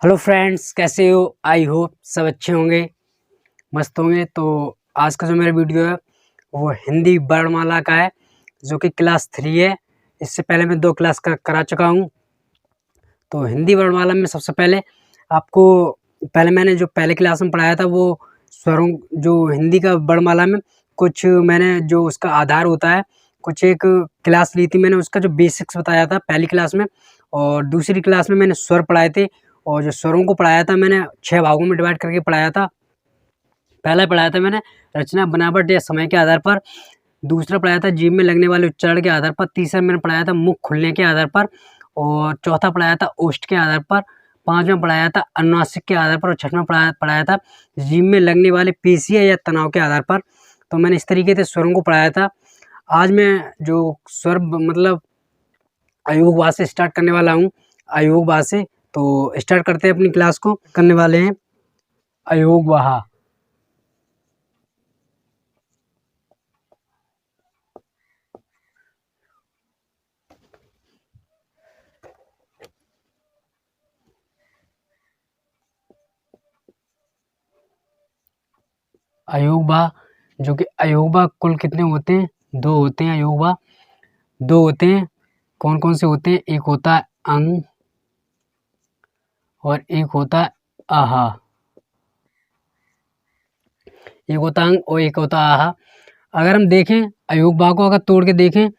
Hello friends, कैसे हो? I hope सब अच्छे होंगे, मस्त होंगे। तो आज का जो मेरा वीडियो है वो हिंदी वर्णमाला का है, जो कि क्लास 3 है। इससे पहले मैं 2 क्लास करा चुका हूँ। तो हिंदी वर्णमाला में सबसे पहले आपको मैंने जो पहले क्लास में पढ़ाया था वो स्वरों, जो हिंदी का वर्णमाला में कुछ मैंने जो उसका आधार होता है, कुछ एक क्लास ली थी मैंने, उसका जो बेसिक्स बताया था पहली क्लास में। और दूसरी क्लास में मैंने स्वर पढ़ाए थे, और जो स्वरों को पढ़ाया था मैंने 6 भागों में डिवाइड करके पढ़ाया था। पहला पढ़ाया था मैंने रचना, बनावट या समय के आधार पर। दूसरा पढ़ाया था जीभ में लगने वाले उच्चारण के आधार पर। तीसरा मैंने पढ़ाया था मुख खुलने के आधार पर। और चौथा पढ़ाया था ओष्ठ के आधार पर। पाँचवां पढ़ाया था अनुनासिक के आधार पर। और छठवां पढ़ाया था जीभ में लगने वाले पेशियाँ या तनाव के आधार पर। तो मैंने इस तरीके से स्वरों को पढ़ाया था। आज मैं जो स्वर मतलब अयोगवाद से स्टार्ट करने वाला हूँ, अयोगवाद से। तो स्टार्ट करते हैं अपनी क्लास को। करने वाले हैं अयोगवाह। अयोगवाह, जो कि अयोगवाह कुल कितने होते हैं? 2 होते हैं अयोगवाह। 2 होते हैं। कौन कौन से होते हैं? एक होता है अंग और एक होता है आहा। एक होता अंग और एक होता आहा। अगर हम देखें अयोगवाह को, अगर तोड़ के देखें,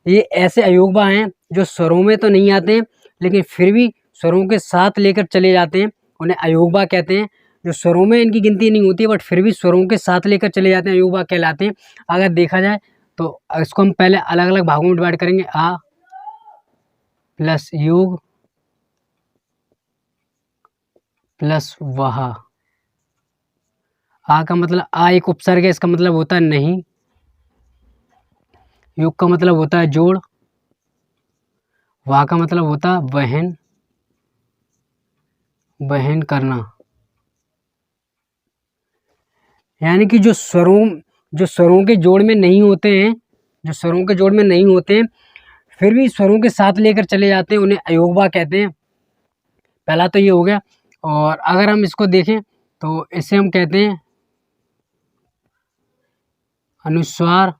ये ऐसे अयोगवाह हैं जो स्वरों में तो नहीं आते हैं, लेकिन फिर भी स्वरों के साथ लेकर चले जाते हैं, उन्हें अयोगवाह कहते हैं। जो स्वरों में इनकी गिनती नहीं होती है, बट फिर भी स्वरों के साथ लेकर चले जाते हैं, अयोगवाह कहलाते हैं। अगर देखा जाए तो इसको हम पहले अलग अलग भागों में डिवाइड करेंगे। आ प्लस योग प्लस वाह। आ का मतलब आ एक उपसर्ग है, इसका मतलब होता है नहीं। योग का मतलब होता है जोड़। वाह का मतलब होता है वहन, वहन करना। यानी कि जो स्वरों के जोड़ में नहीं होते हैं, जो स्वरों के जोड़ में नहीं होते हैं, फिर भी स्वरों के साथ लेकर चले जाते हैं, उन्हें अयोगवाह कहते हैं। पहला तो ये हो गया। और अगर हम इसको देखें तो इसे हम कहते हैं अनुस्वार।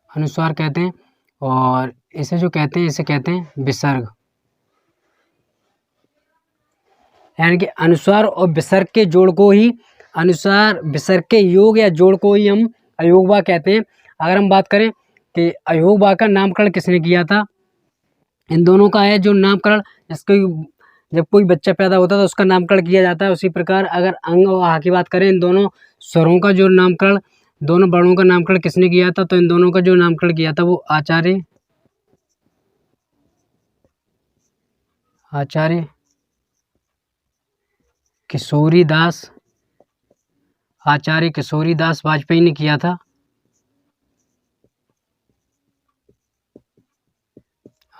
अनुस्वार कहते हैं। और इसे जो कहते हैं, इसे कहते हैं विसर्ग। यानी कि अनुस्वार और विसर्ग के जोड़ को ही, अनुस्वार विसर्ग के योग या जोड़ को ही हम अयोगवाह कहते हैं। अगर हम बात करें कि अयोगवाह का नामकरण किसने किया था, इन दोनों का है जो नामकरण, जिसको जब कोई बच्चा पैदा होता है तो उसका नामकरण किया जाता है। उसी प्रकार अगर अंग और आ की बात करें, इन दोनों स्वरों का जो नामकरण, दोनों वर्णों का नामकरण किसने किया था, तो इन दोनों का जो नामकरण किया था वो आचार्य किशोरीदास, आचार्य किशोरीदास वाजपेयी ने किया था।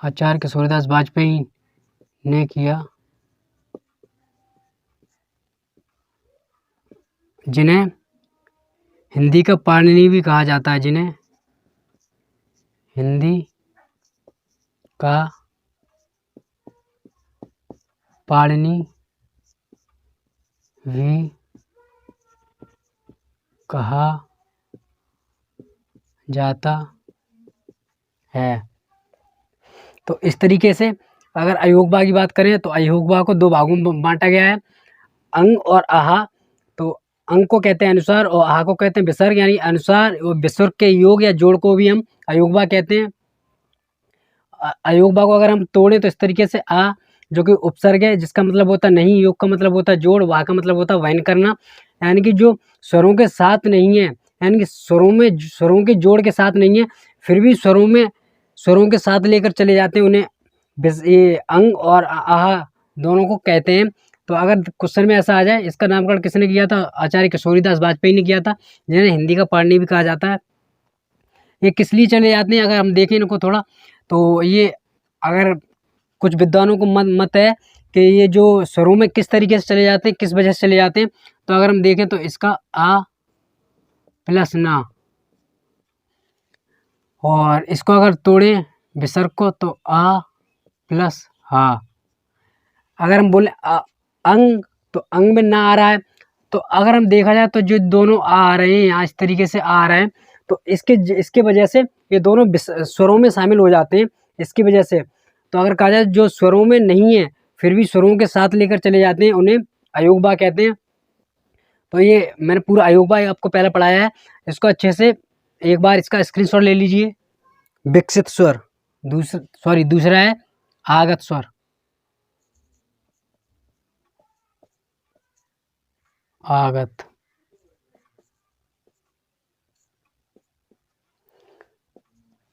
आचार्य किशोरीदास वाजपेयी ने किया, जिन्हें हिंदी का पाणिनि भी कहा जाता है। जिन्हें हिंदी का पाणिनि भी कहा जाता है। तो इस तरीके से अगर अयोगवाह की बात करें तो अयोगवाह को 2 भागों में बांटा गया है, अंग और आहा। तो अंग को कहते हैं अनुसार और आहा को कहते हैं विसर्ग। यानी अनुसार और विसर्ग के योग या जोड़ को भी हम अयोगवाह कहते हैं। अयोगवाह को अगर हम तोड़ें तो इस तरीके से आ, जो कि उपसर्ग है, जिसका मतलब होता है नहीं, योग का मतलब होता है जोड़, वाह का मतलब होता है वहन करना। यानी कि जो स्वरों के साथ नहीं है, यानी कि स्वरों के जोड़ के साथ नहीं है, फिर भी स्वरों के साथ लेकर चले जाते हैं, उन्हें ये अंग और आहा दोनों को कहते हैं। तो अगर क्वेश्चन में ऐसा आ जाए, इसका नामकरण किसने किया था? आचार्य किशोरीदास वाजपेयी ने किया था, जिन्हें हिंदी का पाणिनि भी कहा जाता है। ये किस लिए चले जाते हैं, अगर हम देखें इनको थोड़ा, तो ये अगर कुछ विद्वानों को मत है कि ये जो स्वरों में किस तरीके से चले जाते हैं, किस वजह से चले जाते हैं। तो अगर हम देखें तो इसका आ प्लस ना, और इसको अगर तोड़ें विसर्ग को तो आ प्लस हाँ। अगर हम बोले अंग, तो अंग में ना आ रहा है। तो अगर हम देखा जाए तो जो दोनों आ रहे हैं यहाँ इस तरीके से आ रहे हैं, तो इसके वजह से ये दोनों स्वरों में शामिल हो जाते हैं इसकी वजह से। तो अगर कहा जाए जो स्वरों में नहीं है फिर भी स्वरों के साथ लेकर चले जाते हैं, उन्हें अयोगवा कहते हैं। तो ये मैंने पूरा अयोगवा आपको पहले पढ़ाया है, इसको अच्छे से एक बार इसका स्क्रीनशॉट ले लीजिए। विकसित स्वर, दूसरा है आगत स्वर। आगत,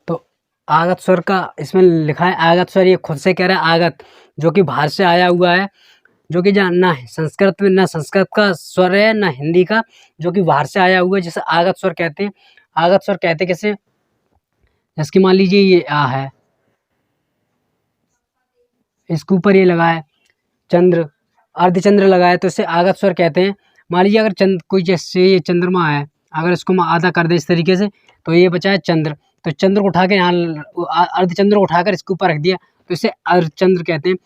तो आगत स्वर का इसमें लिखा है आगत स्वर, ये खुद से कह रहा है आगत, जो कि बाहर से आया हुआ है, जो कि ना संस्कृत में, ना संस्कृत का स्वर है ना हिंदी का, जो कि बाहर से आया हुआ है, जिसे आगत स्वर कहते हैं। आगत स्वर कहते कैसे, जैसे मान लीजिए ये आ है, इसके ऊपर ये लगा है चंद्र, अर्धचंद्र लगा है, तो इसे आगत स्वर कहते हैं। मान लीजिए अगर कोई जैसे ये चंद्रमा है, अगर इसको मैं आधा कर दे इस तरीके से, तो ये बचा है चंद्र। तो चंद्र को उठा के यहाँ अर्धचंद्र को उठाकर इसके ऊपर रख दिया, तो इसे अर्धचंद्र कहते हैं।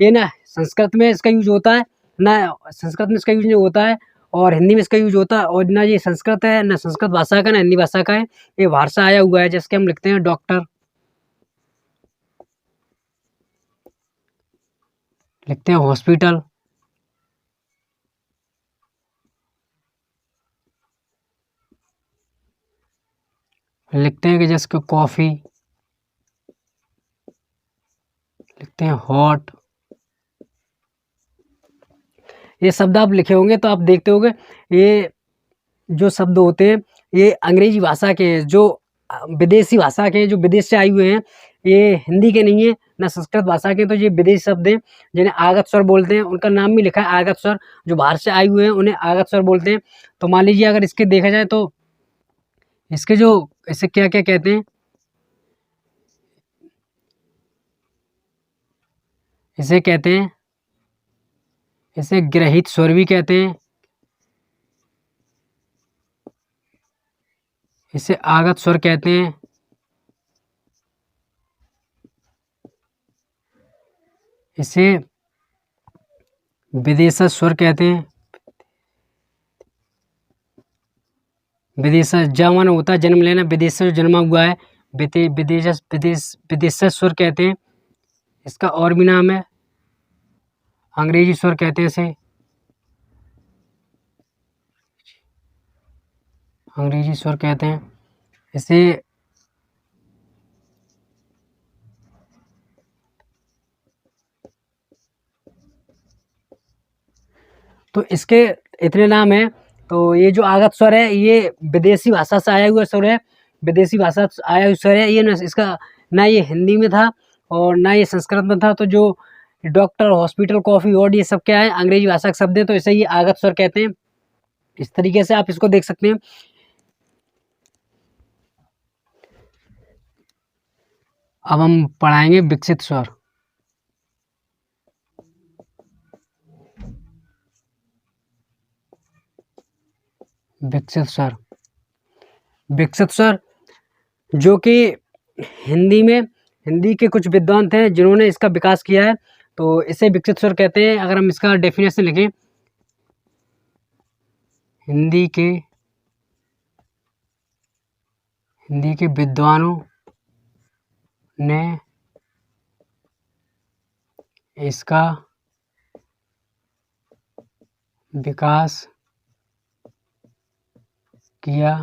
ये ना संस्कृत में इसका यूज होता है, ना संस्कृत में इसका यूज नहीं होता है, और हिंदी में इसका यूज होता है, और ना ये संस्कृत है, ना संस्कृत भाषा का, ना हिंदी भाषा का है, ये बाहर से आया हुआ है। जैसे हम लिखते हैं डॉक्टर, लिखते हैं हॉस्पिटल, लिखते हैं कि जैसे कि कॉफ़ी, लिखते हैं हॉट। ये शब्द आप लिखे होंगे तो आप देखते होंगे, ये जो शब्द होते हैं ये अंग्रेजी भाषा के हैं, जो विदेशी भाषा के हैं, जो विदेश से आए हुए हैं, ये हिंदी के नहीं है ना संस्कृत भाषा के, तो ये विदेशी शब्द हैं जिन्हें आगत स्वर बोलते हैं। उनका नाम भी लिखा है आगत स्वर, जो बाहर से आए हुए हैं उन्हें आगत स्वर बोलते हैं। तो मान लीजिए अगर इसके देखा जाए तो इसके जो, इसे क्या क्या कहते हैं, इसे कहते हैं, इसे ग्रहित स्वर भी कहते हैं, इसे आगत स्वर कहते हैं, इसे विदेशज स्वर कहते हैं। विदेशज जन्म होता है, जन्म लेना, विदेश से जन्मा हुआ है, विदेशज स्वर कहते हैं। इसका और भी नाम है, अंग्रेजी स्वर कहते हैं इसे, अंग्रेजी स्वर कहते हैं इसे। तो इसके इतने नाम हैं। तो ये जो आगत स्वर है ये विदेशी भाषा से आया हुआ स्वर है, विदेशी भाषा से आया हुआ स्वर है ये, ना इसका ना ये हिंदी में था और ना ये संस्कृत में था। तो जो डॉक्टर, हॉस्पिटल, कॉफ़ी, हॉट, ये सब क्या है, अंग्रेजी भाषा के शब्द है, तो इसे ये आगत स्वर कहते हैं। इस तरीके से आप इसको देख सकते हैं। अब हम पढ़ाएंगे विकसित स्वर। विकसित स्वर, विकसित स्वर जो कि हिंदी में, हिंदी के कुछ विद्वान थे जिन्होंने इसका विकास किया है, तो इसे विकसित स्वर कहते हैं। अगर हम इसका डेफिनेशन लिखें, हिंदी के विद्वानों ने इसका विकास किया,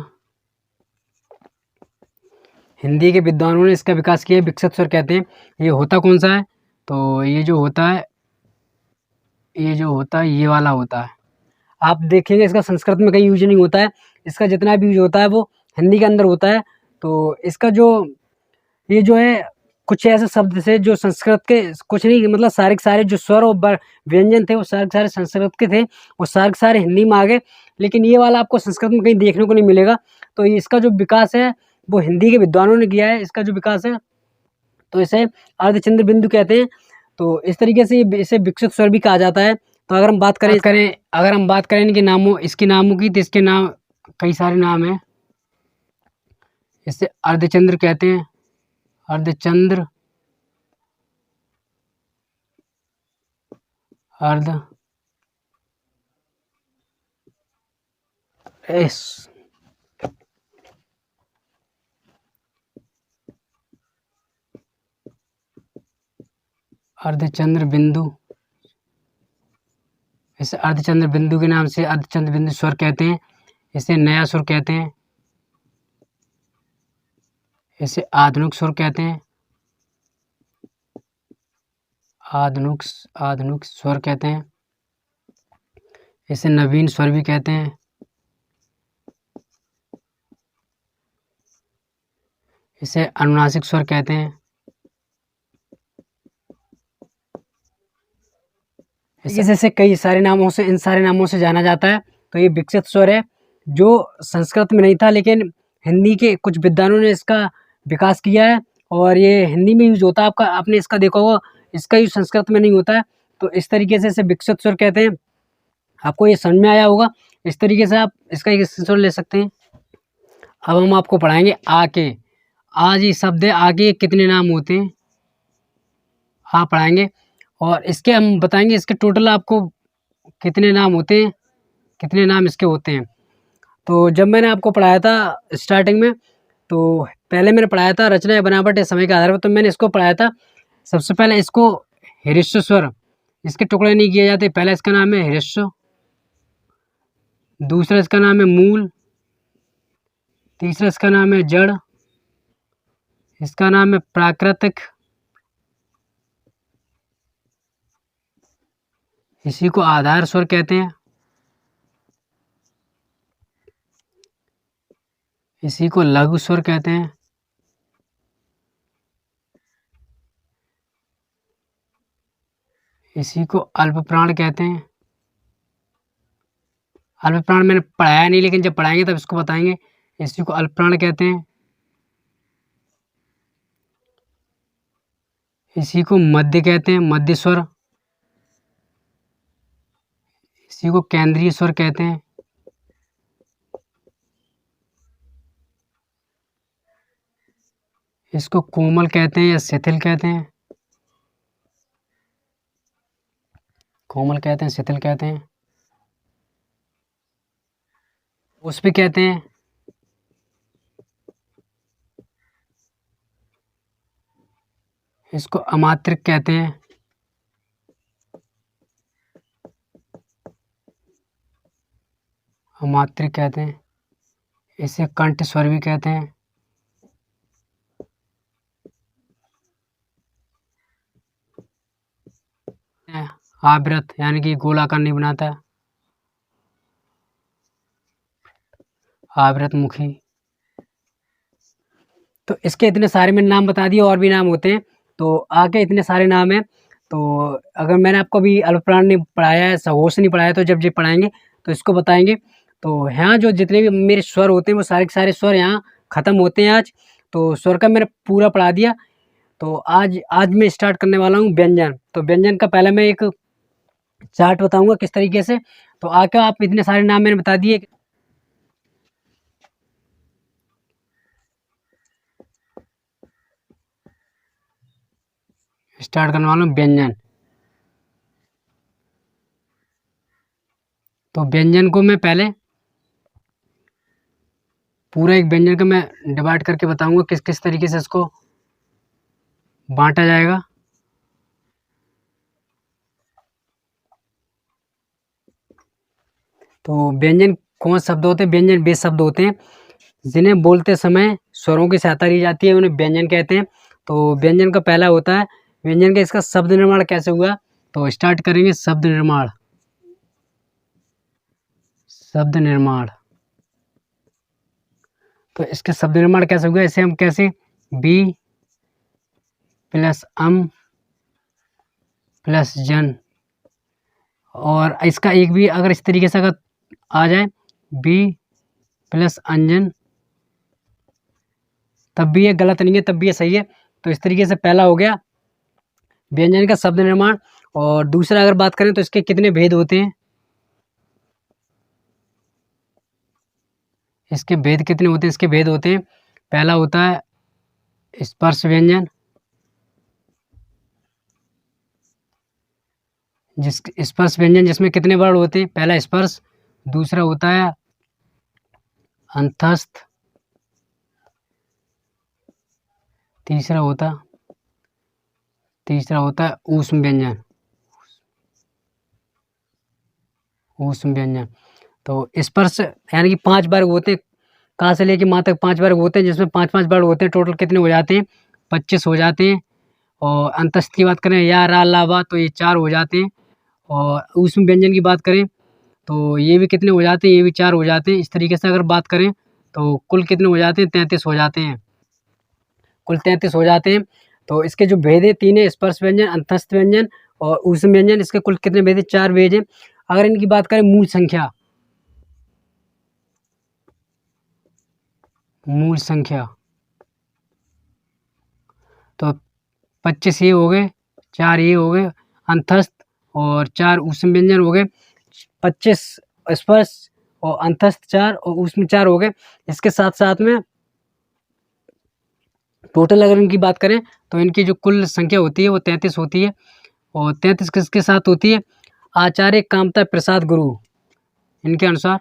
हिंदी के विद्वानों ने इसका विकास किया, विकसित स्वर कहते हैं। ये होता कौन सा है, तो ये जो होता है, ये वाला होता है। आप देखेंगे इसका संस्कृत में कहीं यूज नहीं होता है, इसका जितना भी यूज होता है वो हिंदी के अंदर होता है। तो इसका जो ये जो है कुछ ऐसे शब्द थे जो संस्कृत के, कुछ नहीं मतलब सारे के सारे जो स्वर और व्यंजन थे वो सारे के सारे संस्कृत के थे, वो सारे के सारे हिंदी में आ गए। लेकिन ये वाला आपको संस्कृत में कहीं देखने को नहीं मिलेगा। तो इसका जो विकास है वो हिंदी के विद्वानों ने किया है, इसका जो विकास है, तो इसे अर्धचंद्र बिंदु कहते हैं। तो इस तरीके से इसे विकसित स्वर भी कहा जाता है। तो अगर हम बात करें अगर हम बात करें इनके नामों, इसके नामों की, तो इसके नाम कई सारे नाम हैं। इसे अर्धचंद्र कहते हैं, अर्धचंद्र, अर्ध एस अर्धचंद्र बिंदु, इसे अर्धचंद्र बिंदु के नाम से अर्धचंद्र बिंदु स्वर कहते हैं। इसे नया सुर कहते हैं। इसे आधुनिक सुर कहते हैं। आधुनिक स्वर कहते हैं। इसे नवीन स्वर भी कहते हैं। इसे अनुनासिक स्वर कहते हैं। जैसे कई सारे नामों से, इन सारे नामों से जाना जाता है। तो ये विकसित स्वर है जो संस्कृत में नहीं था, लेकिन हिंदी के कुछ विद्वानों ने इसका विकास किया है और ये हिंदी में यूज होता है। आपने इसका देखा होगा, इसका यूज संस्कृत में नहीं होता है। तो इस तरीके से इसे विकसित स्वर कहते हैं। आपको ये समझ में आया होगा। इस तरीके से आप इसका एक स्क्रीनशॉट ले सकते हैं। अब हम आपको पढ़ाएंगे आ के। आज ये शब्द है, आगे कितने नाम होते हैं आप पढ़ाएंगे, और इसके हम बताएंगे इसके टोटल आपको कितने नाम होते हैं, कितने नाम इसके होते हैं। तो जब मैंने आपको पढ़ाया था स्टार्टिंग में, तो पहले मैंने पढ़ाया था रचना या बनावट या समय के आधार पर, तो मैंने इसको पढ़ाया था। सबसे पहले इसको हृस्व स्वर, इसके टुकड़े नहीं किए जाते। पहला इसका नाम है हृस्व, दूसरा इसका नाम है मूल, तीसरा इसका नाम है जड़, इसका नाम है प्राकृतिक, इसी को आधार स्वर कहते हैं, इसी को लघु स्वर कहते हैं, इसी को अल्प प्राण कहते हैं। अल्प प्राण मैंने पढ़ाया नहीं, लेकिन जब पढ़ाएंगे तब इसको बताएंगे। इसी को अल्प प्राण कहते हैं। इसी को मध्य कहते हैं, मध्य स्वर। इसी को केंद्रीय स्वर कहते हैं। इसको कोमल कहते हैं या शिथिल कहते हैं, कोमल कहते हैं, शिथिल कहते हैं। पुष्प कहते हैं। इसको अमात्रिक कहते हैं। अमात्रिक कहते हैं। इसे कंठ स्वर भी कहते हैं। आवृत यानी कि गोलाकार नहीं बनाता है, आवृत मुखी। तो इसके इतने सारे मैंने नाम बता दिए, और भी नाम होते हैं। तो आगे इतने सारे नाम हैं। तो अगर मैंने आपको अभी अल्प प्राण नहीं पढ़ाया है, सहोश नहीं पढ़ाया, तो जब पढ़ाएंगे तो इसको बताएंगे। तो यहाँ जो जितने भी मेरे स्वर होते हैं वो सारे के सारे स्वर यहाँ ख़त्म होते हैं आज। तो स्वर का मैंने पूरा पढ़ा दिया। तो आज मैं स्टार्ट करने वाला हूँ व्यंजन। तो व्यंजन का पहले मैं एक चार्ट बताऊंगा किस तरीके से। तो आके आप इतने सारे नाम मैंने बता दिए। स्टार्ट करने वाला हूँ व्यंजन। तो व्यंजन को मैं पहले पूरा एक व्यंजन का मैं डिवाइड करके बताऊंगा किस किस तरीके से इसको बांटा जाएगा। तो व्यंजन कौन शब्द होते हैं? व्यंजन वे शब्द होते हैं जिन्हें बोलते समय स्वरों की सहायता ली जाती है, उन्हें व्यंजन कहते हैं। तो व्यंजन का पहला होता है व्यंजन का, इसका शब्द निर्माण कैसे हुआ। तो स्टार्ट करेंगे शब्द निर्माण। शब्द निर्माण, तो इसके शब्द निर्माण कैसे हुआ, इसे हम कैसे बी प्लस अम प्लस जन, और इसका एक भी अगर इस तरीके से अगर आ जाए बी प्लस अंजन, तब भी ये गलत नहीं है, तब भी ये सही है। तो इस तरीके से पहला हो गया व्यंजन का शब्द निर्माण। और दूसरा अगर बात करें तो इसके कितने भेद होते हैं, इसके भेद कितने होते हैं? इसके भेद होते हैं, पहला होता है स्पर्श व्यंजन, जिस स्पर्श व्यंजन जिसमें कितने वर्ण होते हैं? पहला स्पर्श, दूसरा होता है अंतस्थ, तीसरा होता है ऊष्म व्यंजन। ऊष्म व्यंजन। तो स्पर्श यानी कि 5 वर्ग होते हैं, कहाँ से लेके माँ तक 5 वर्ग होते हैं, जिसमें 5-5 वर्ग होते हैं। टोटल कितने हो जाते हैं? 25 हो जाते हैं। और अंतस्थ की बात करें या, रा, ला, वा, तो ये 4 हो जाते हैं। और ऊष्म व्यंजन की बात करें तो ये भी कितने हो जाते हैं? ये भी 4 हो जाते हैं। इस तरीके से अगर बात करें तो कुल कितने हो जाते हैं? 33 हो जाते हैं। कुल 33 हो जाते हैं। तो इसके जो भेद है 3 है, स्पर्श व्यंजन, अंतस्थ व्यंजन और ऊष्म व्यंजन। इसके कुल कितने भेद है? 4 भेद हैं। अगर इनकी बात करें मूल संख्या, तो 25 ये हो गए, 4 ये हो गए अंतस्थ और 4 ऊष्म व्यंजन हो गए। 25 स्पर्श और अंतस्थ 4 और ऊष्म 4 हो गए। इसके साथ साथ में टोटल अगर इनकी बात करें तो इनकी जो कुल संख्या होती है वो 33 होती है। और 33 किसके साथ होती है? आचार्य कामता प्रसाद गुरु, इनके अनुसार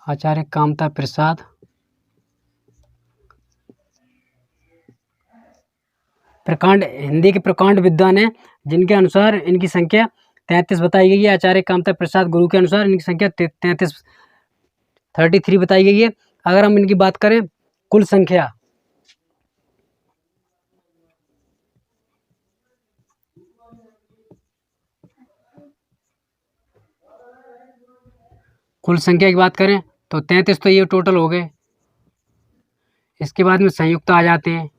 आचार्य कामता प्रसाद प्रकांड, हिंदी के प्रकांड विद्वान है, जिनके अनुसार इनकी संख्या 33 बताई गई है। आचार्य कामता प्रसाद गुरु के अनुसार इनकी संख्या 33 बताई गई है। अगर हम इनकी बात करें कुल संख्या, की बात करें तो 33 तो ये टोटल हो गए। इसके बाद में संयुक्त आ जाते हैं।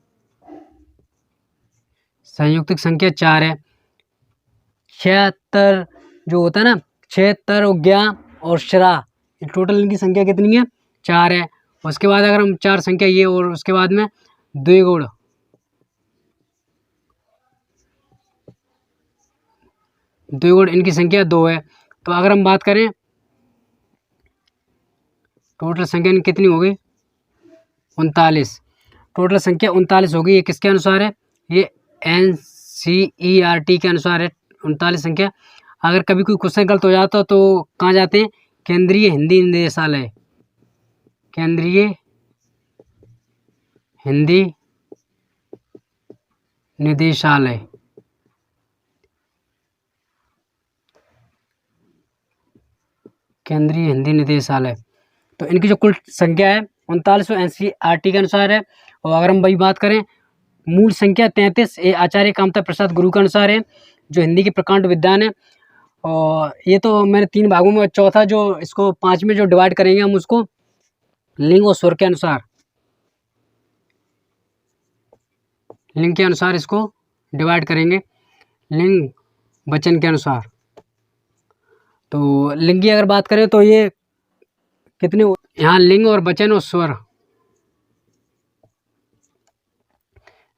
संयुक्त की संख्या 4 है। 76 जो होता है ना, 76 ज्ञा और शरा, टोटल इनकी संख्या कितनी है? 4 है। उसके बाद अगर हम 4 संख्या ये और उसके बाद में द्विगुण, इनकी संख्या 2 है। तो अगर हम बात करें टोटल संख्या इनकी कितनी हो गई? 39। टोटल संख्या 39 हो गई। ये किसके अनुसार है? ये NCERT के अनुसार है 39 संख्या। अगर कभी कोई क्वेश्चन गलत हो जाता तो कहाँ जाते हैं? केंद्रीय हिंदी निदेशालय, केंद्रीय हिंदी निदेशालय, केंद्रीय हिंदी निदेशालय। तो इनकी जो कुल संख्या है 39 NCERT के अनुसार है। और अगर हम वही बात करें मूल संख्या 33 ये आचार्य कामता प्रसाद गुरु के अनुसार है, जो हिंदी के प्रकांड विद्वान है। और ये तो मैंने 3 भागों में, चौथा जो इसको 5 में जो डिवाइड करेंगे हम उसको लिंग और स्वर के अनुसार, लिंग के अनुसार इसको डिवाइड करेंगे, लिंग वचन के अनुसार। तो लिंग की अगर बात करें तो ये कितने, यहाँ लिंग और वचन और स्वर,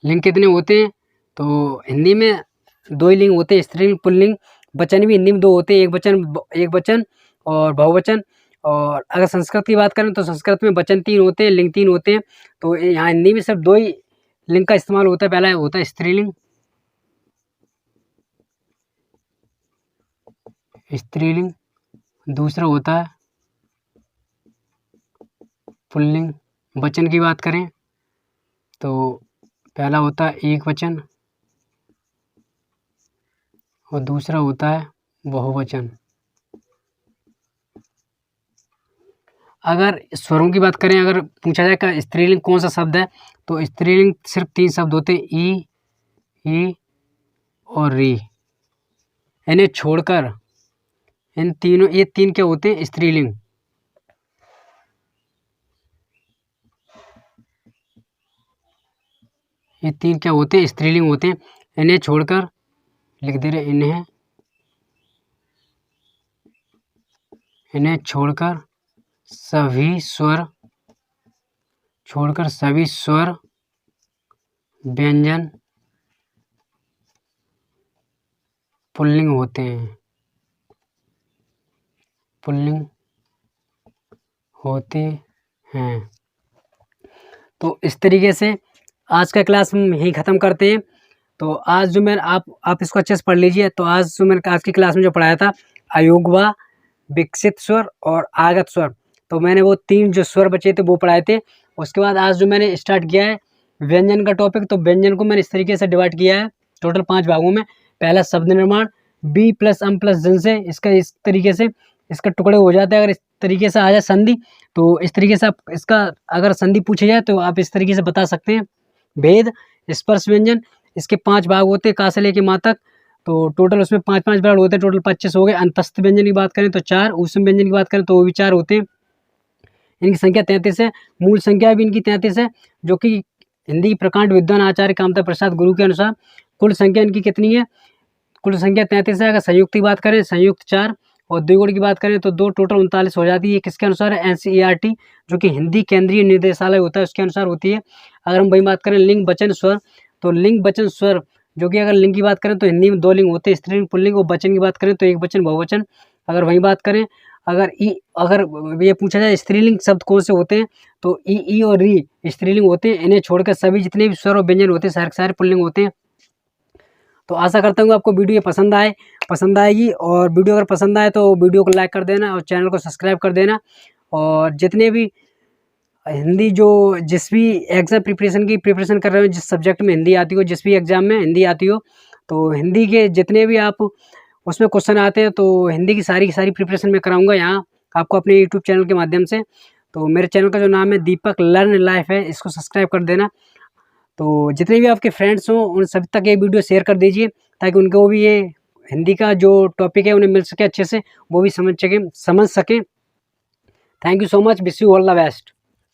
लिंग कितने होते हैं? तो हिंदी में 2 ही लिंग होते हैं, स्त्रीलिंग पुल्लिंग। वचन भी हिंदी में 2 होते हैं, एक वचन और बहुवचन। और अगर संस्कृत की बात करें तो संस्कृत में वचन 3 होते हैं, लिंग 3 होते हैं। तो यहाँ हिंदी में सिर्फ 2 ही लिंग का इस्तेमाल होता है। पहला होता है स्त्रीलिंग, दूसरा होता है पुल्लिंग। वचन की बात करें तो पहला होता है एक वचन और दूसरा होता है बहुवचन। अगर स्वरों की बात करें, अगर पूछा जाए कि स्त्रीलिंग कौन सा शब्द है, तो स्त्रीलिंग सिर्फ 3 शब्द होते हैं, ई और री। इन्हें छोड़कर ये 3 क्या होते हैं? स्त्रीलिंग। ये 3 क्या होते हैं? स्त्रीलिंग होते हैं। इन्हें छोड़कर लिख दे रहे, इन्हें छोड़कर सभी स्वर व्यंजन पुल्लिंग होते हैं, पुल्लिंग होते हैं। तो इस तरीके से आज का क्लास हम यहीं ख़त्म करते हैं। तो आज जो मैं आप इसको अच्छे से पढ़ लीजिए। तो आज जो मैंने आज की क्लास में जो पढ़ाया था अयोगवा, विकसित स्वर और आगत स्वर, तो मैंने वो 3 जो स्वर बचे थे वो पढ़ाए थे। उसके बाद आज जो मैंने स्टार्ट किया है व्यंजन का टॉपिक, तो व्यंजन को मैंने इस तरीके से डिवाइड किया है टोटल 5 भागों में। पहला शब्द निर्माण, बी प्लस अम प्लस जन से इसका इस तरीके से इसका टुकड़े हो जाते हैं। अगर इस तरीके से आ जाए संधि, तो इस तरीके से आप इसका अगर संधि पूछी जाए तो आप इस तरीके से बता सकते हैं। भेद, स्पर्श व्यंजन, इसके 5 भाग होते हैं, का से लेके माँ तक। तो टोटल उसमें 5-5 भाग होते हैं, टोटल 25 हो गए। अंतस्थ व्यंजन की बात करें तो 4, ऊष्म व्यंजन की बात करें तो वो भी 4 होते हैं। इनकी संख्या 33 है। मूल संख्या भी इनकी 33 है, जो कि हिंदी प्रकांड विद्वान आचार्य कामता प्रसाद गुरु के अनुसार कुल संख्या इनकी कितनी है? कुल संख्या 33 है। अगर संयुक्त की बात करें, संयुक्त 4 और द्विगुण की बात करें तो 2, टोटल 39 हो जाती है। किसके अनुसार है? NCERT, जो कि हिंदी केंद्रीय निर्देशालय होता है, उसके अनुसार होती है। अगर हम वही बात करें लिंग वचन स्वर, तो लिंग वचन स्वर, जो कि अगर लिंग की बात करें तो हिंदी में 2 लिंग होते हैं, स्त्रीलिंग पुल्लिंग, और वचन की बात करें तो एक वचन बहुवचन। अगर वही बात करें, अगर ये पूछा जाए स्त्रीलिंग शब्द कौन से होते हैं, तो ई और री स्त्रीलिंग होते हैं। इन्हें छोड़कर सभी जितने भी स्वर और व्यंजन होते हैं सारे पुल्लिंग होते हैं। तो आशा करता हूँ आपको वीडियो पसंद आएगी, और वीडियो अगर पसंद आए तो वीडियो को लाइक कर देना और चैनल को सब्सक्राइब कर देना। और जितने भी हिंदी जिस भी एग्ज़ाम प्रिपरेशन कर रहे हो, जिस सब्जेक्ट में हिंदी आती हो, जिस भी एग्ज़ाम में हिंदी आती हो, तो हिंदी के जितने भी आप उसमें क्वेश्चन आते हैं, तो हिंदी की सारी प्रिपरेशन मैं कराऊंगा यहाँ आपको अपने यूट्यूब चैनल के माध्यम से। तो मेरे चैनल का जो नाम है दीपक लर्न लाइफ है, इसको सब्सक्राइब कर देना। तो जितने भी आपके फ्रेंड्स हों उन सभी तक ये वीडियो शेयर कर दीजिए, ताकि उनको भी ये हिंदी का जो टॉपिक है उन्हें मिल सके अच्छे से, वो भी समझ सकें। Thank you so much, wish you all the best.